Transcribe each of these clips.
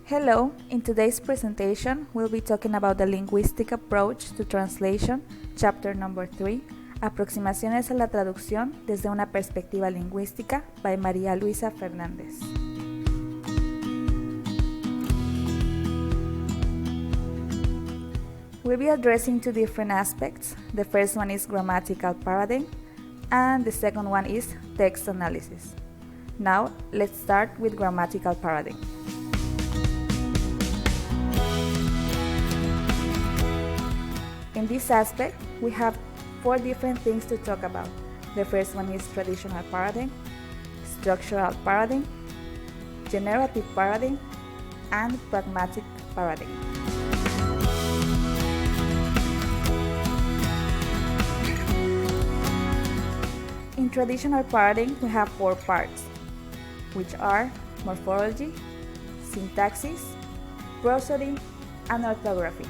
Hello, in today's presentation we'll be talking about the linguistic approach to translation, chapter number 3, Aproximaciones a la traducción desde una perspectiva lingüística by María Luisa Fernández. We'll be addressing two different aspects. The first one is grammatical paradigm and the second one is text analysis. Now let's start with grammatical paradigm. In this aspect, we have four different things to talk about. The first one is traditional paradigm, structural paradigm, generative paradigm, and pragmatic paradigm. In traditional paradigm, we have four parts, which are morphology, syntaxis, prosody, and orthography.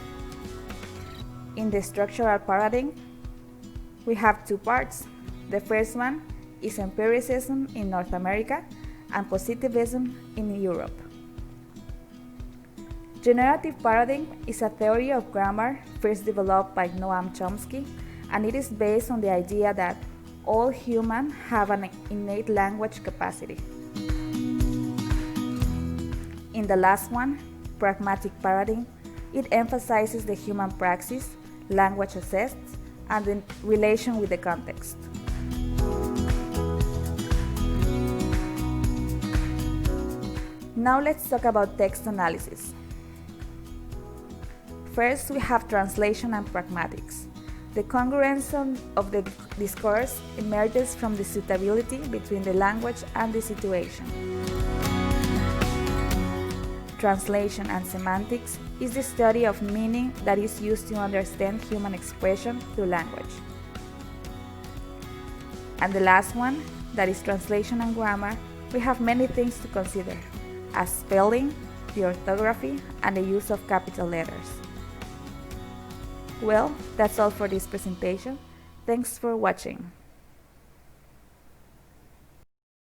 In the structural paradigm, we have two parts. The first one is empiricism in North America and positivism in Europe. Generative paradigm is a theory of grammar first developed by Noam Chomsky, and it is based on the idea that all humans have an innate language capacity. In the last one, pragmatic paradigm, it emphasizes the human praxis, language assessed, and the relation with the context. Now let's talk about text analysis. First, we have translation and pragmatics. The congruence of the discourse emerges from the suitability between the language and the situation. Translation and semantics is the study of meaning that is used to understand human expression through language. And the last one, that is translation and grammar, we have many things to consider, as spelling, the orthography, and the use of capital letters. Well, that's all for this presentation. Thanks for watching.